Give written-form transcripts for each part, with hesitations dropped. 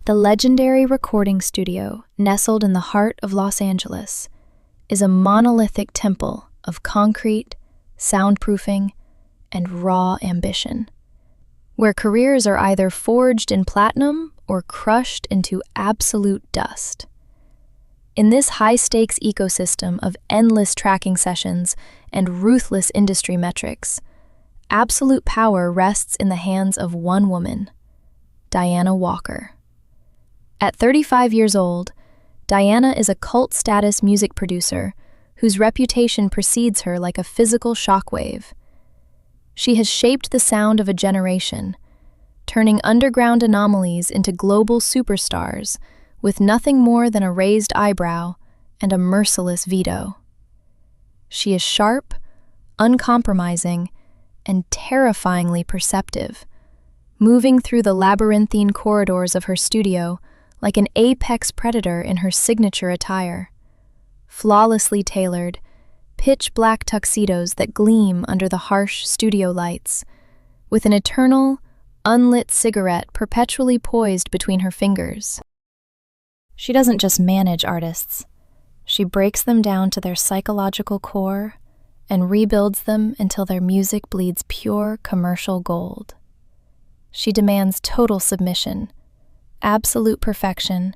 The legendary recording studio, nestled in the heart of Los Angeles, is a monolithic temple of concrete, soundproofing, and raw ambition, where careers are either forged in platinum or crushed into absolute dust. In this high-stakes ecosystem of endless tracking sessions and ruthless industry metrics, absolute power rests in the hands of one woman, Diana Walker. At 35 years old, Diana is a cult-status music producer whose reputation precedes her like a physical shockwave. She has shaped the sound of a generation, turning underground anomalies into global superstars with nothing more than a raised eyebrow and a merciless veto. She is sharp, uncompromising, and terrifyingly perceptive, moving through the labyrinthine corridors of her studio like an apex predator in her signature attire. Flawlessly tailored, pitch-black tuxedos that gleam under the harsh studio lights, with an eternal, unlit cigarette perpetually poised between her fingers. She doesn't just manage artists. She breaks them down to their psychological core and rebuilds them until their music bleeds pure commercial gold. She demands total submission, absolute perfection,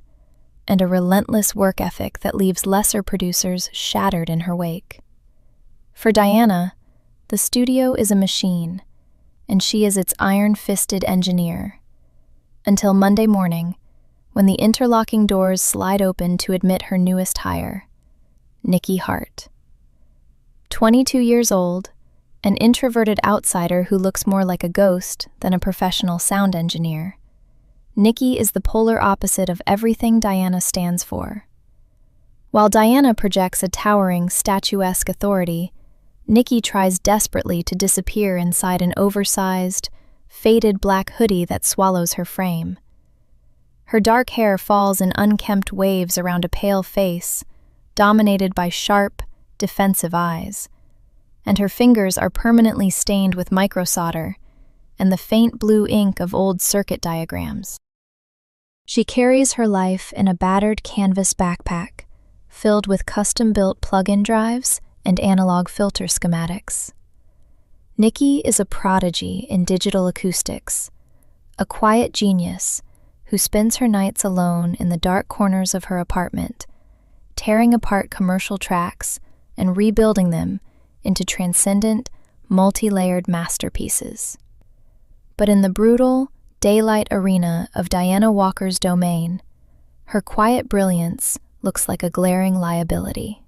and a relentless work ethic that leaves lesser producers shattered in her wake. For Diana, the studio is a machine, and she is its iron-fisted engineer. Until Monday morning, when the interlocking doors slide open to admit her newest hire, Nikki Hart. 22 years old, an introverted outsider who looks more like a ghost than a professional sound engineer, Nikki is the polar opposite of everything Diana stands for. While Diana projects a towering, statuesque authority, Nikki tries desperately to disappear inside an oversized, faded black hoodie that swallows her frame. Her dark hair falls in unkempt waves around a pale face, dominated by sharp, defensive eyes, and her fingers are permanently stained with microsolder and the faint blue ink of old circuit diagrams. She carries her life in a battered canvas backpack, filled with custom-built plug-in drives and analog filter schematics. Nikki is a prodigy in digital acoustics, a quiet genius who spends her nights alone in the dark corners of her apartment, tearing apart commercial tracks and rebuilding them into transcendent, multi-layered masterpieces. But in the brutal, daylight arena of Diana Walker's domain, her quiet brilliance looks like a glaring liability.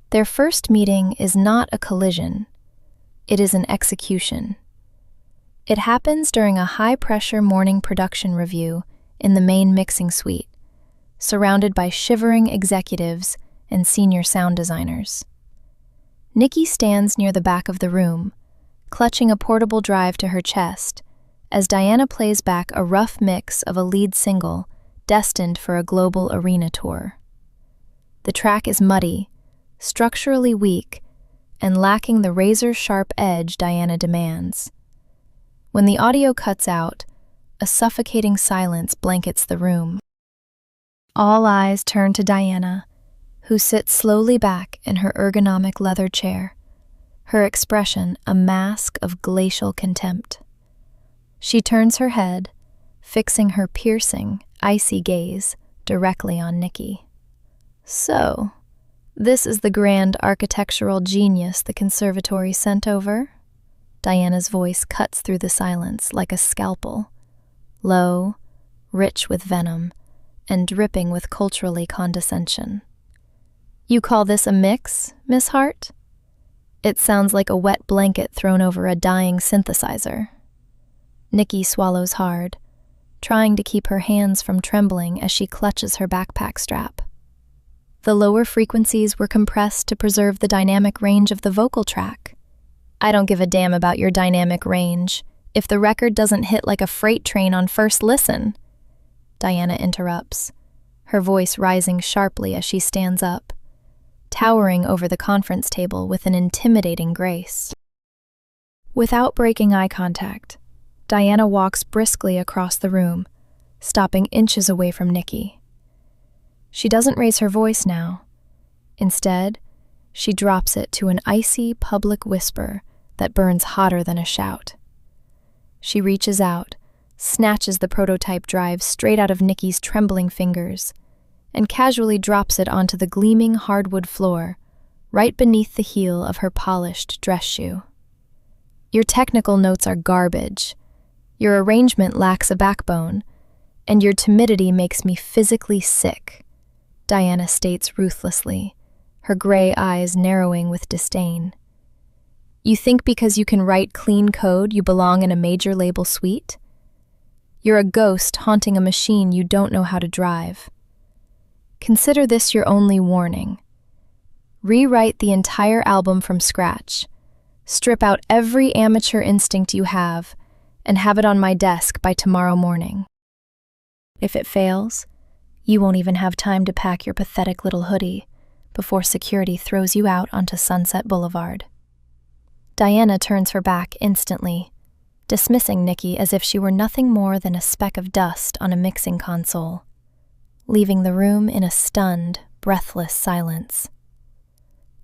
Their first meeting is not a collision, it is an execution. It happens during a high-pressure morning production review in the main mixing suite, surrounded by shivering executives and senior sound designers. Nikki stands near the back of the room, clutching a portable drive to her chest, as Diana plays back a rough mix of a lead single destined for a global arena tour. The track is muddy, structurally weak, and lacking the razor-sharp edge Diana demands. When the audio cuts out, a suffocating silence blankets the room. All eyes turn to Diana, who sits slowly back in her ergonomic leather chair, her expression a mask of glacial contempt. She turns her head, fixing her piercing, icy gaze directly on Nikki. "So, this is the grand architectural genius the conservatory sent over?" Diana's voice cuts through the silence like a scalpel, low, rich with venom, and dripping with culturally condescension. "You call this a mix, Miss Hart? It sounds like a wet blanket thrown over a dying synthesizer." Nikki swallows hard, trying to keep her hands from trembling as she clutches her backpack strap. The lower frequencies were compressed to preserve the dynamic range of the vocal track. "I don't give a damn about your dynamic range if the record doesn't hit like a freight train on first listen," Diana interrupts, her voice rising sharply as she stands up, towering over the conference table with an intimidating grace. Without breaking eye contact, Diana walks briskly across the room, stopping inches away from Nikki. She doesn't raise her voice now. Instead, she drops it to an icy public whisper that burns hotter than a shout. She reaches out, snatches the prototype drive straight out of Nikki's trembling fingers, and casually drops it onto the gleaming hardwood floor, right beneath the heel of her polished dress shoe. Your technical notes are garbage, your arrangement lacks a backbone, and your timidity makes me physically sick, Diana states ruthlessly, her gray eyes narrowing with disdain. You think because you can write clean code you belong in a major label suite? You're a ghost haunting a machine you don't know how to drive. Consider this your only warning. Rewrite the entire album from scratch. Strip out every amateur instinct you have, and have it on my desk by tomorrow morning. If it fails, you won't even have time to pack your pathetic little hoodie before security throws you out onto Sunset Boulevard. Diana turns her back instantly, dismissing Nikki as if she were nothing more than a speck of dust on a mixing console, leaving the room in a stunned, breathless silence.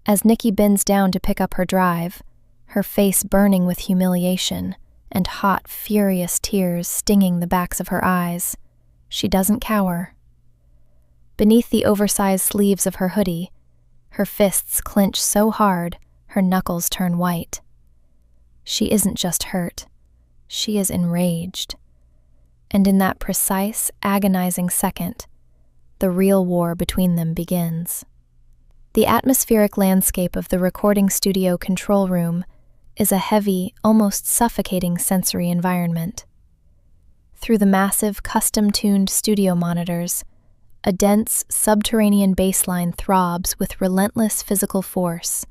As Nikki bends down to pick up her drive, her face burning with humiliation and hot, furious tears stinging the backs of her eyes, she doesn't cower. Beneath the oversized sleeves of her hoodie, her fists clench so hard her knuckles turn white. She isn't just hurt, she is enraged. And in that precise, agonizing second, the real war between them begins. The atmospheric landscape of the recording studio control room is a heavy, almost suffocating sensory environment. Through the massive, custom-tuned studio monitors, a dense, subterranean bassline throbs with relentless physical force,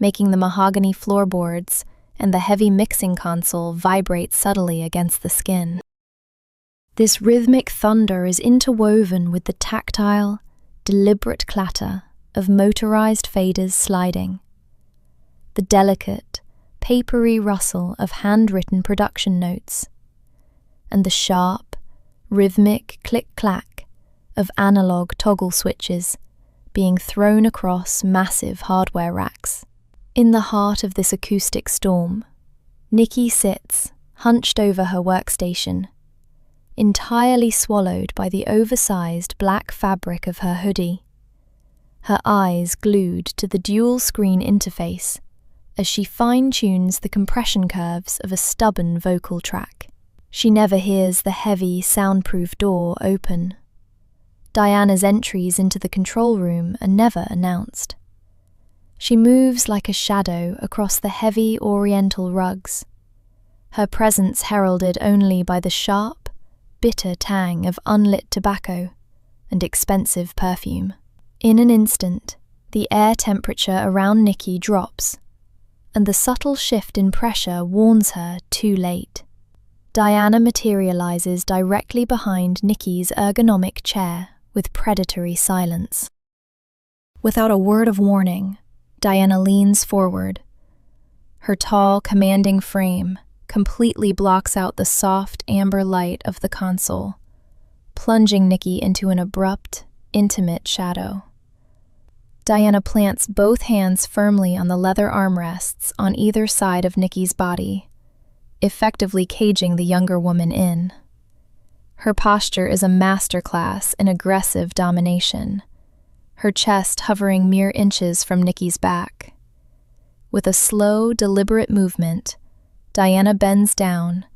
making the mahogany floorboards and the heavy mixing console vibrate subtly against the skin. This rhythmic thunder is interwoven with the tactile, deliberate clatter of motorized faders sliding, the delicate, papery rustle of handwritten production notes, and the sharp, rhythmic click-clack of analog toggle switches being thrown across massive hardware racks. In the heart of this acoustic storm, Nikki sits, hunched over her workstation, entirely swallowed by the oversized black fabric of her hoodie, her eyes glued to the dual-screen interface as she fine-tunes the compression curves of a stubborn vocal track. She never hears the heavy, soundproof door open. Diana's entries into the control room are never announced. She moves like a shadow across the heavy oriental rugs, her presence heralded only by the sharp, bitter tang of unlit tobacco and expensive perfume. In an instant, the air temperature around Nikki drops, and the subtle shift in pressure warns her too late. Diana materializes directly behind Nikki's ergonomic chair with predatory silence. Without a word of warning, Diana leans forward. Her tall, commanding frame completely blocks out the soft amber light of the console, plunging Nikki into an abrupt, intimate shadow. Diana plants both hands firmly on the leather armrests on either side of Nikki's body, effectively caging the younger woman in. Her posture is a masterclass in aggressive domination, her chest hovering mere inches from Nikki's back. With a slow, deliberate movement, Diana bends down,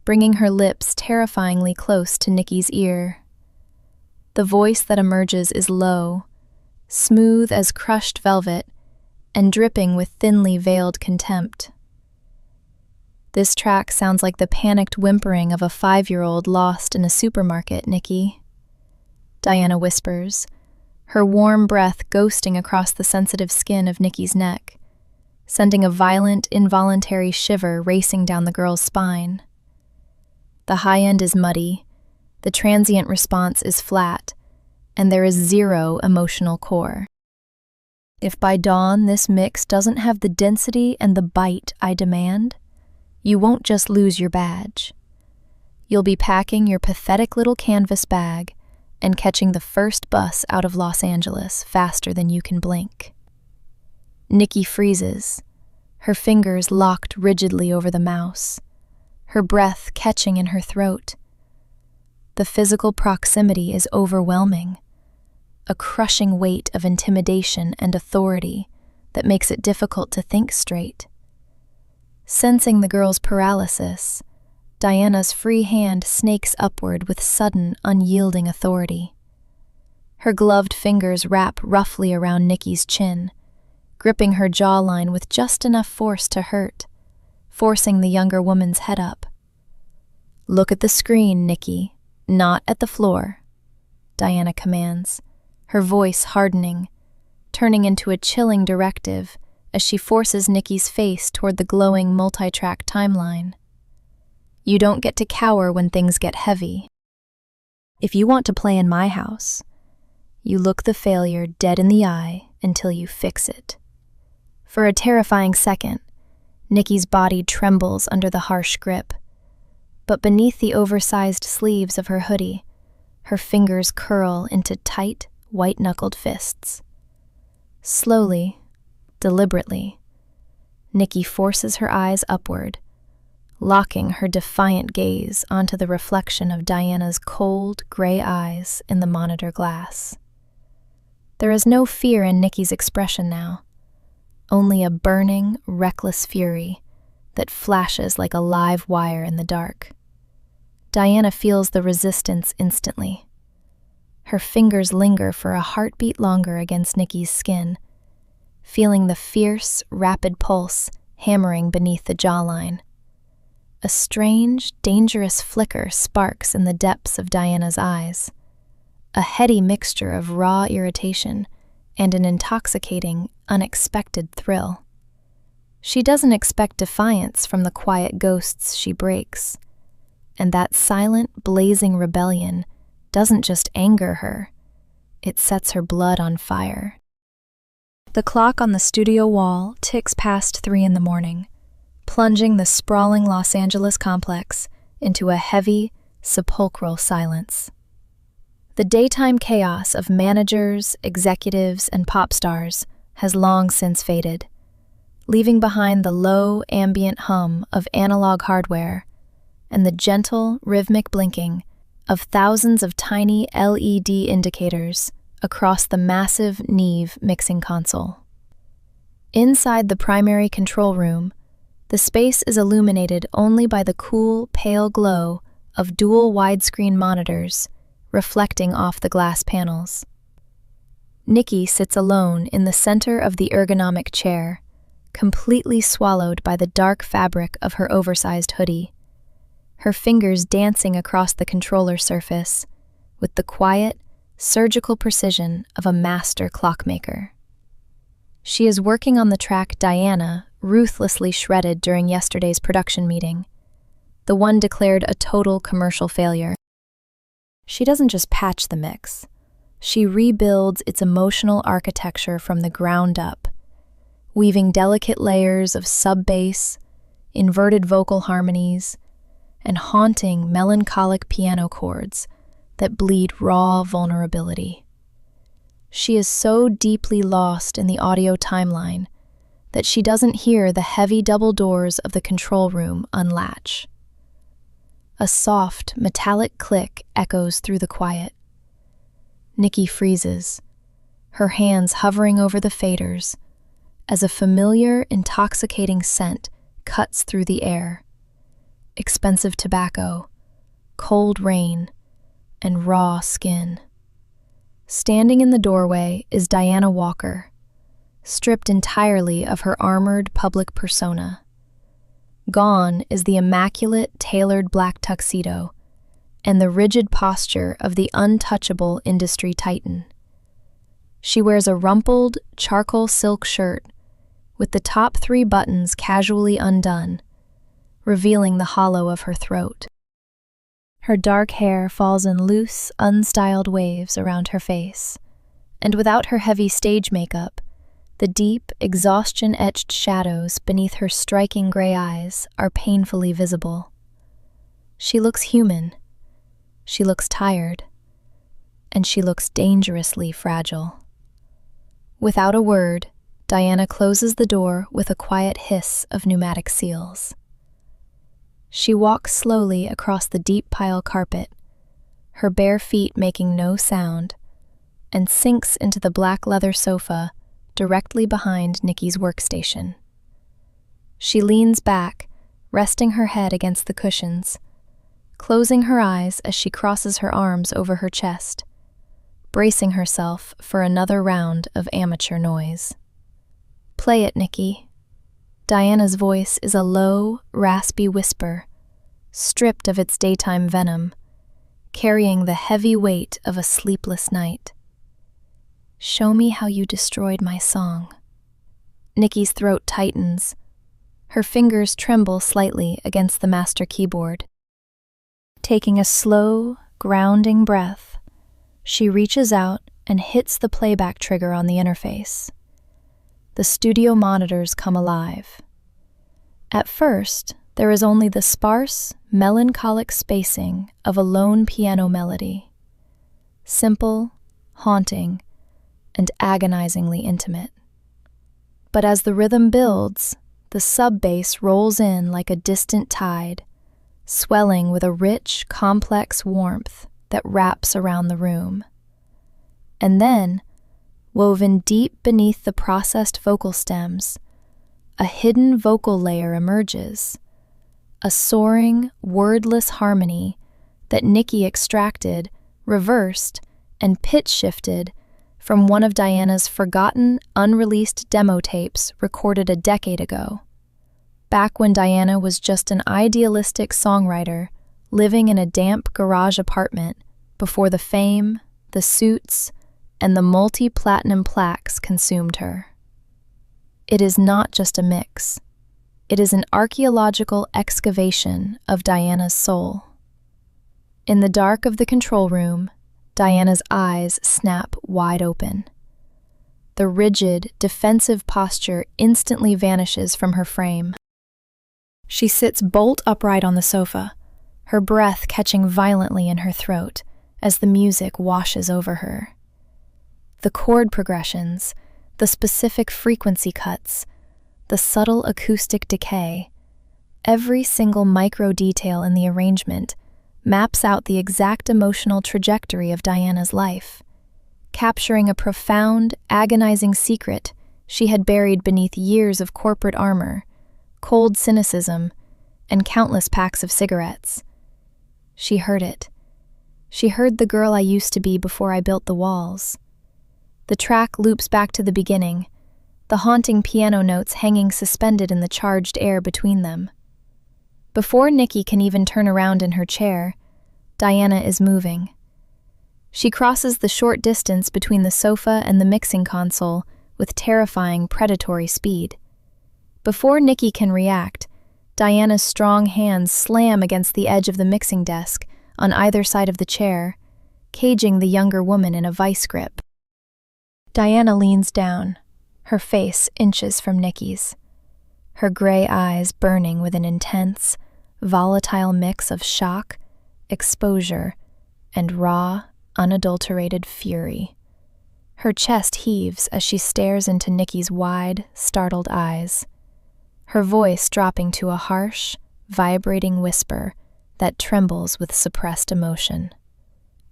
bringing her lips terrifyingly close to Nikki's ear. The voice that emerges is low, smooth as crushed velvet, and dripping with thinly veiled contempt. This track sounds like the panicked whimpering of a 5-year-old lost in a supermarket, Nikki, Diana whispers, her warm breath ghosting across the sensitive skin of Nikki's neck, sending a violent, involuntary shiver racing down the girl's spine. The high end is muddy, the transient response is flat, and there is zero emotional core. If by dawn this mix doesn't have the density and the bite I demand, you won't just lose your badge. You'll be packing your pathetic little canvas bag and catching the first bus out of Los Angeles faster than you can blink. Nikki freezes, her fingers locked rigidly over the mouse, her breath catching in her throat. The physical proximity is overwhelming, a crushing weight of intimidation and authority that makes it difficult to think straight. Sensing the girl's paralysis, Diana's free hand snakes upward with sudden, unyielding authority. Her gloved fingers wrap roughly around Nikki's chin, gripping her jawline with just enough force to hurt, forcing the younger woman's head up. "Look at the screen, Nikki, not at the floor," Diana commands, her voice hardening, turning into a chilling directive as she forces Nikki's face toward the glowing multi-track timeline. "You don't get to cower when things get heavy. If you want to play in my house, you look the failure dead in the eye until you fix it." For a terrifying second, Nikki's body trembles under the harsh grip, but beneath the oversized sleeves of her hoodie, her fingers curl into tight, white-knuckled fists. Slowly, deliberately, Nikki forces her eyes upward, locking her defiant gaze onto the reflection of Diana's cold, gray eyes in the monitor glass. There is no fear in Nikki's expression now, only a burning, reckless fury that flashes like a live wire in the dark. Diana feels the resistance instantly. Her fingers linger for a heartbeat longer against Nikki's skin, feeling the fierce, rapid pulse hammering beneath the jawline. A strange, dangerous flicker sparks in the depths of Diana's eyes, a heady mixture of raw irritation and an intoxicating, unexpected thrill. She doesn't expect defiance from the quiet ghosts she breaks, and that silent, blazing rebellion doesn't just anger her, it sets her blood on fire. The clock on the studio wall ticks past 3 in the morning, plunging the sprawling Los Angeles complex into a heavy, sepulchral silence. The daytime chaos of managers, executives, and pop stars has long since faded, leaving behind the low, ambient hum of analog hardware and the gentle, rhythmic blinking of thousands of tiny LED indicators across the massive Neve mixing console. Inside the primary control room, the space is illuminated only by the cool, pale glow of dual widescreen monitors reflecting off the glass panels. Nikki sits alone in the center of the ergonomic chair, completely swallowed by the dark fabric of her oversized hoodie, her fingers dancing across the controller surface with the quiet, surgical precision of a master clockmaker. She is working on the track Diana ruthlessly shredded during yesterday's production meeting, the one declared a total commercial failure. She doesn't just patch the mix, she rebuilds its emotional architecture from the ground up, weaving delicate layers of sub-bass, inverted vocal harmonies, and haunting, melancholic piano chords that bleed raw vulnerability. She is so deeply lost in the audio timeline that she doesn't hear the heavy double doors of the control room unlatch. A soft, metallic click echoes through the quiet. Nikki freezes, her hands hovering over the faders, as a familiar, intoxicating scent cuts through the air. Expensive tobacco, cold rain, and raw skin. Standing in the doorway is Diana Walker, stripped entirely of her armored public persona. Gone is the immaculate, tailored black tuxedo and the rigid posture of the untouchable industry titan. She wears a rumpled, charcoal silk shirt with the top 3 buttons casually undone, revealing the hollow of her throat. Her dark hair falls in loose, unstyled waves around her face, and without her heavy stage makeup, the deep, exhaustion-etched shadows beneath her striking gray eyes are painfully visible. She looks human. She looks tired. And she looks dangerously fragile. Without a word, Diana closes the door with a quiet hiss of pneumatic seals. She walks slowly across the deep pile carpet, her bare feet making no sound, and sinks into the black leather sofa directly behind Nikki's workstation. She leans back, resting her head against the cushions, closing her eyes as she crosses her arms over her chest, bracing herself for another round of amateur noise. "Play it, Nikki." Diana's voice is a low, raspy whisper, stripped of its daytime venom, carrying the heavy weight of a sleepless night. "Show me how you destroyed my song." Nikki's throat tightens. Her fingers tremble slightly against the master keyboard. Taking a slow, grounding breath, she reaches out and hits the playback trigger on the interface. The studio monitors come alive. At first, there is only the sparse, melancholic spacing of a lone piano melody. Simple, haunting, and agonizingly intimate. But as the rhythm builds, the sub-bass rolls in like a distant tide, swelling with a rich, complex warmth that wraps around the room. And then, woven deep beneath the processed vocal stems, a hidden vocal layer emerges, a soaring, wordless harmony that Nikki extracted, reversed, and pitch-shifted from one of Diana's forgotten, unreleased demo tapes recorded a decade ago, back when Diana was just an idealistic songwriter living in a damp garage apartment before the fame, the suits, and the multi-platinum plaques consumed her. It is not just a mix. It is an archaeological excavation of Diana's soul. In the dark of the control room, Diana's eyes snap wide open. The rigid, defensive posture instantly vanishes from her frame. She sits bolt upright on the sofa, her breath catching violently in her throat as the music washes over her. The chord progressions, the specific frequency cuts, the subtle acoustic decay, every single micro detail in the arrangement maps out the exact emotional trajectory of Diana's life, capturing a profound, agonizing secret she had buried beneath years of corporate armor, cold cynicism, and countless packs of cigarettes. She heard it. She heard the girl I used to be before I built the walls. The track loops back to the beginning, the haunting piano notes hanging suspended in the charged air between them. Before Nikki can even turn around in her chair, Diana is moving. She crosses the short distance between the sofa and the mixing console with terrifying, predatory speed. Before Nikki can react, Diana's strong hands slam against the edge of the mixing desk on either side of the chair, caging the younger woman in a vice grip. Diana leans down, her face inches from Nikki's, her gray eyes burning with an intense, volatile mix of shock, exposure, and raw, unadulterated fury. Her chest heaves as she stares into Nikki's wide, startled eyes, her voice dropping to a harsh, vibrating whisper that trembles with suppressed emotion.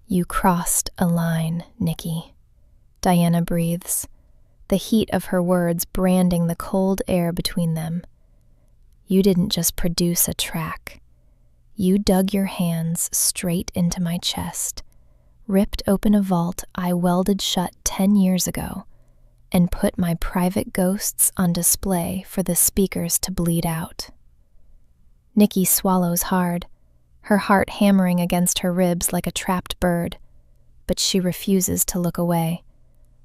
"You crossed a line, Nikki," Diana breathes, the heat of her words branding the cold air between them. "You didn't just produce a track. You dug your hands straight into my chest, ripped open a vault I welded shut 10 years ago, and put my private ghosts on display for the speakers to bleed out." Nikki swallows hard, her heart hammering against her ribs like a trapped bird, but she refuses to look away,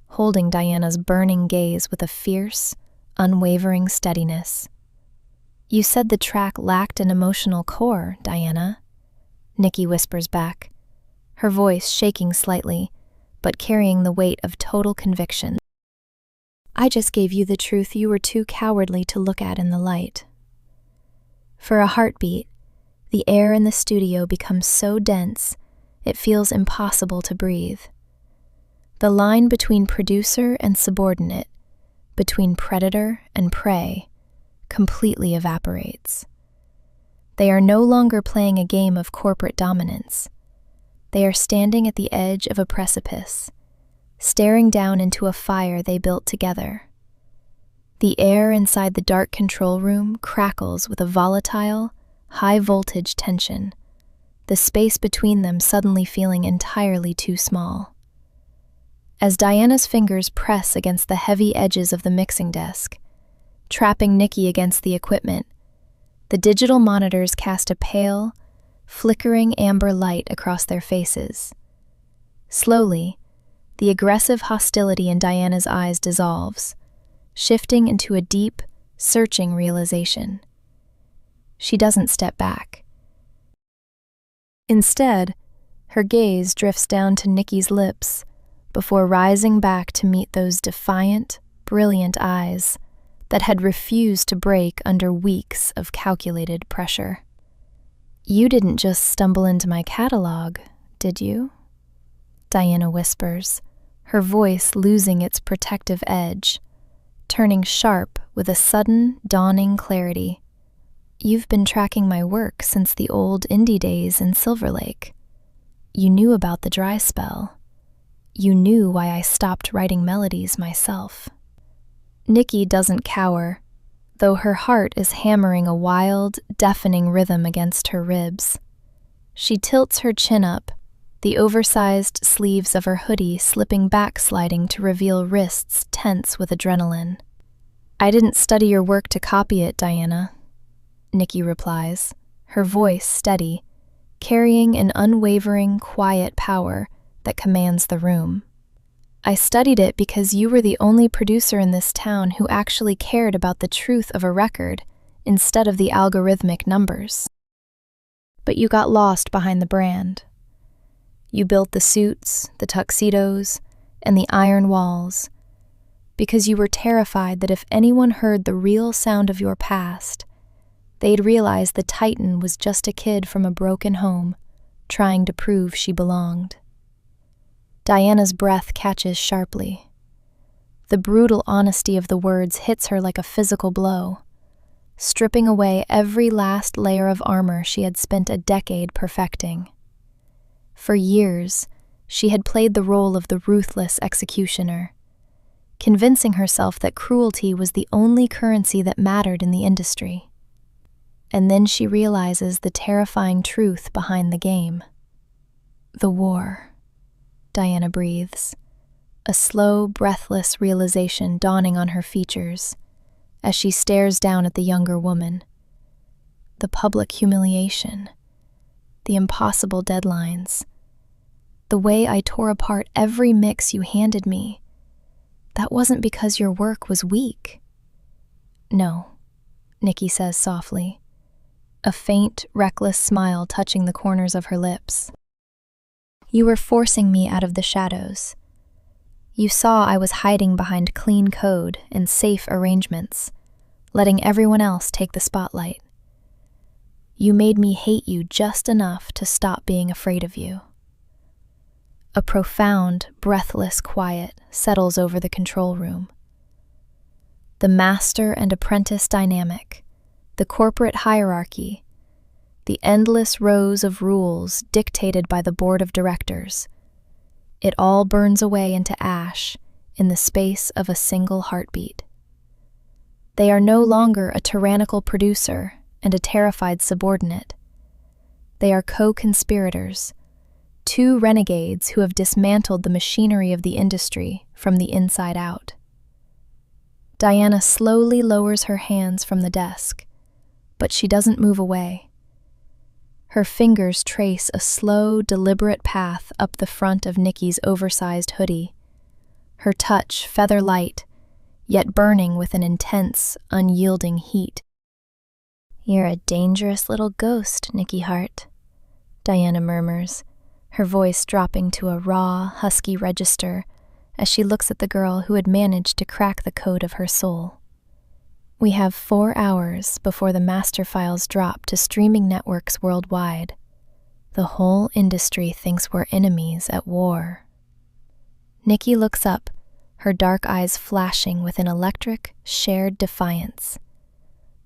holding Diana's burning gaze with a fierce, unwavering steadiness. "You said the track lacked an emotional core, Diana," Nikki whispers back, her voice shaking slightly, but carrying the weight of total conviction. "I just gave you the truth you were too cowardly to look at in the light." For a heartbeat, The air in the studio becomes so dense, it feels impossible to breathe. The line between producer and subordinate, between predator and prey, completely evaporates. They are no longer playing a game of corporate dominance. They are standing at the edge of a precipice, staring down into a fire they built together. The air inside the dark control room crackles with a volatile, high-voltage tension, the space between them suddenly feeling entirely too small. As Diana's fingers press against the heavy edges of the mixing desk, trapping Nikki against the equipment, the digital monitors cast a pale, flickering amber light across their faces. Slowly, the aggressive hostility in Diana's eyes dissolves, shifting into a deep, searching realization. She doesn't step back. Instead, her gaze drifts down to Nikki's lips before rising back to meet those defiant, brilliant eyes that had refused to break under weeks of calculated pressure. "You didn't just stumble into my catalog, did you?" Diana whispers, her voice losing its protective edge, turning sharp with a sudden, dawning clarity. "You've been tracking my work since the old indie days in Silver Lake. You knew about the dry spell. You knew why I stopped writing melodies myself." Nikki doesn't cower, though her heart is hammering a wild, deafening rhythm against her ribs. She tilts her chin up, the oversized sleeves of her hoodie slipping backsliding to reveal wrists tense with adrenaline. "I didn't study your work to copy it, Diana," Nikki replies, her voice steady, carrying an unwavering, quiet power that commands the room. "I studied it because you were the only producer in this town who actually cared about the truth of a record instead of the algorithmic numbers. But you got lost behind the brand. You built the suits, the tuxedos, and the iron walls because you were terrified that if anyone heard the real sound of your past, they'd realize the Titan was just a kid from a broken home, trying to prove she belonged." Diana's breath catches sharply. The brutal honesty of the words hits her like a physical blow, stripping away every last layer of armor she had spent a decade perfecting. For years, she had played the role of the ruthless executioner, convincing herself that cruelty was the only currency that mattered in the industry. And then she realizes the terrifying truth behind the game. "The war," Diana breathes, a slow, breathless realization dawning on her features as she stares down at the younger woman. The public humiliation, the impossible deadlines, the way I tore apart every mix you handed me. That wasn't because your work was weak. "No," Nikki says softly, a faint, reckless smile touching the corners of her lips. "You were forcing me out of the shadows. You saw I was hiding behind clean code and safe arrangements, letting everyone else take the spotlight. You made me hate you just enough to stop being afraid of you." A profound, breathless quiet settles over the control room. The master and apprentice dynamic, the corporate hierarchy, the endless rows of rules dictated by the board of directors, it all burns away into ash in the space of a single heartbeat. They are no longer a tyrannical producer and a terrified subordinate. They are co-conspirators, two renegades who have dismantled the machinery of the industry from the inside out. Diana slowly lowers her hands from the desk, but she doesn't move away. Her fingers trace a slow, deliberate path up the front of Nikki's oversized hoodie, her touch feather light, yet burning with an intense, unyielding heat. "You're a dangerous little ghost, Nikki Hart," Diana murmurs, her voice dropping to a raw, husky register as she looks at the girl who had managed to crack the code of her soul. We have 4 hours before the master files drop to streaming networks worldwide. The whole industry thinks we're enemies at war. Nikki looks up, her dark eyes flashing with an electric, shared defiance.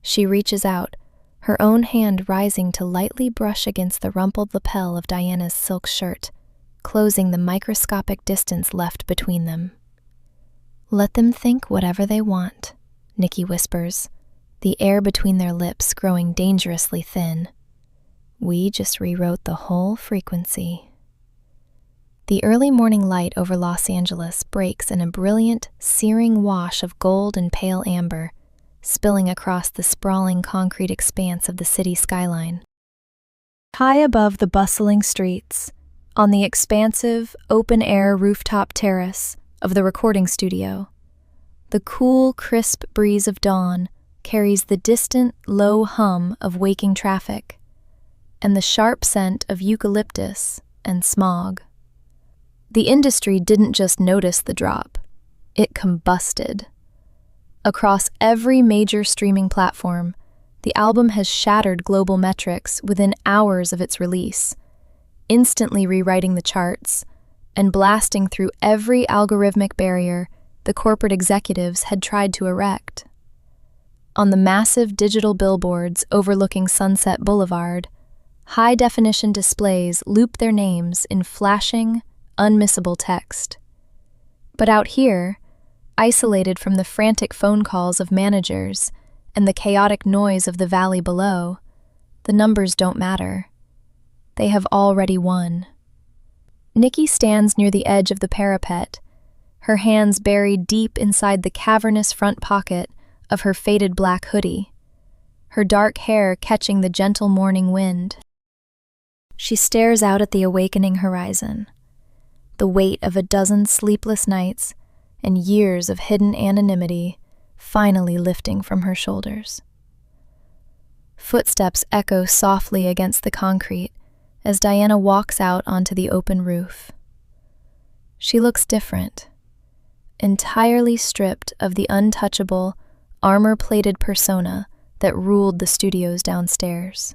She reaches out, her own hand rising to lightly brush against the rumpled lapel of Diana's silk shirt, closing the microscopic distance left between them. "Let them think whatever they want," Nikki whispers, the air between their lips growing dangerously thin. "We just rewrote the whole frequency." The early morning light over Los Angeles breaks in a brilliant, searing wash of gold and pale amber, spilling across the sprawling concrete expanse of the city skyline. High above the bustling streets, on the expansive, open-air rooftop terrace of the recording studio, the cool, crisp breeze of dawn carries the distant, low hum of waking traffic and the sharp scent of eucalyptus and smog. The industry didn't just notice the drop, it combusted. Across every major streaming platform, the album has shattered global metrics within hours of its release, instantly rewriting the charts and blasting through every algorithmic barrier the corporate executives had tried to erect. On the massive digital billboards overlooking Sunset Boulevard, high-definition displays loop their names in flashing, unmissable text. But out here, isolated from the frantic phone calls of managers and the chaotic noise of the valley below, the numbers don't matter. They have already won. Nikki stands near the edge of the parapet, her hands buried deep inside the cavernous front pocket of her faded black hoodie, her dark hair catching the gentle morning wind. She stares out at the awakening horizon, the weight of a dozen sleepless nights and years of hidden anonymity finally lifting from her shoulders. Footsteps echo softly against the concrete as Diana walks out onto the open roof. She looks different, entirely stripped of the untouchable, armor-plated persona that ruled the studios downstairs.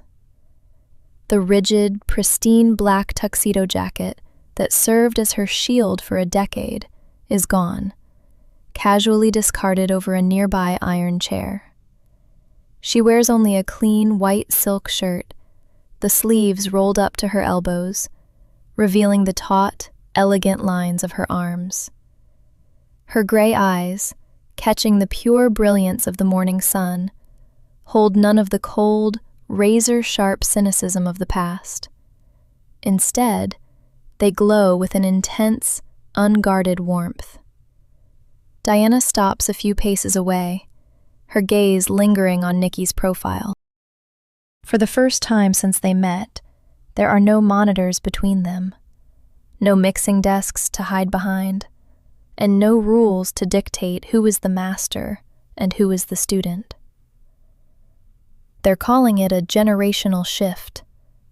The rigid, pristine black tuxedo jacket that served as her shield for a decade is gone, casually discarded over a nearby iron chair. She wears only a clean white silk shirt, the sleeves rolled up to her elbows, revealing the taut, elegant lines of her arms. Her gray eyes, catching the pure brilliance of the morning sun, hold none of the cold, razor-sharp cynicism of the past. Instead, they glow with an intense, unguarded warmth. Diana stops a few paces away, her gaze lingering on Nikki's profile. For the first time since they met, there are no monitors between them, no mixing desks to hide behind, and no rules to dictate who is the master and who is the student. "They're calling it a generational shift,"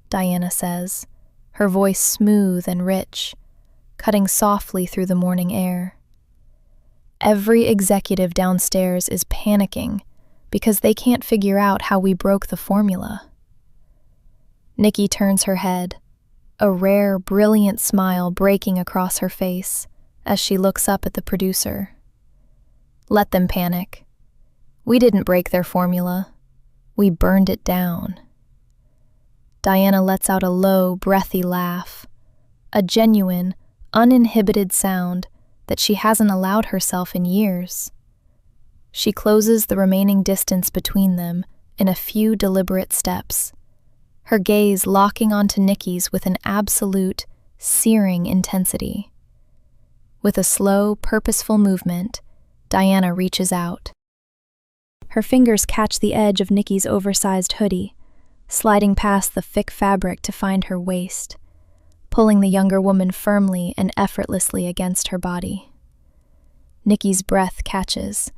Diana says, her voice smooth and rich, cutting softly through the morning air. Every executive downstairs is panicking because they can't figure out how we broke the formula. Nikki turns her head, a rare, brilliant smile breaking across her face as she looks up at the producer. "Let them panic. We didn't break their formula. We burned it down." Diana lets out a low, breathy laugh, a genuine, uninhibited sound that she hasn't allowed herself in years. She closes the remaining distance between them in a few deliberate steps, her gaze locking onto Nikki's with an absolute, searing intensity. With a slow, purposeful movement, Diana reaches out. Her fingers catch the edge of Nikki's oversized hoodie, sliding past the thick fabric to find her waist, pulling the younger woman firmly and effortlessly against her body. Nikki's breath catches,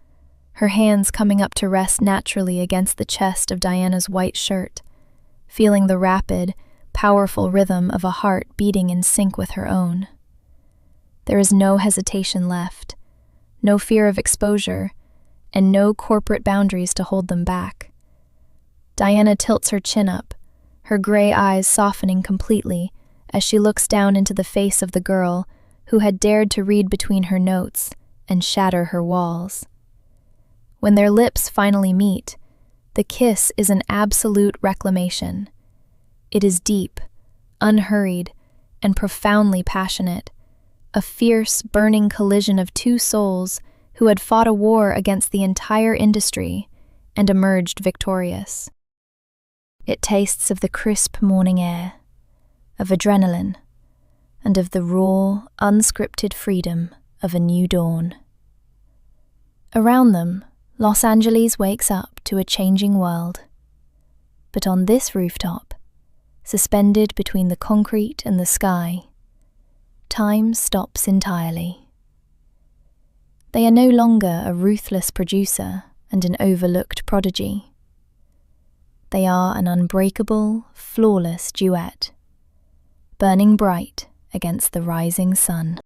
her hands coming up to rest naturally against the chest of Diana's white shirt, feeling the rapid, powerful rhythm of a heart beating in sync with her own. There is no hesitation left, no fear of exposure, and no corporate boundaries to hold them back. Diana tilts her chin up, her gray eyes softening completely as she looks down into the face of the girl who had dared to read between her notes and shatter her walls. When their lips finally meet, the kiss is an absolute reclamation. It is deep, unhurried, and profoundly passionate, a fierce, burning collision of two souls who had fought a war against the entire industry and emerged victorious. It tastes of the crisp morning air, of adrenaline, and of the raw, unscripted freedom of a new dawn. Around them, Los Angeles wakes up to a changing world. But on this rooftop, suspended between the concrete and the sky, time stops entirely. They are no longer a ruthless producer and an overlooked prodigy. They are an unbreakable, flawless duet, burning bright against the rising sun.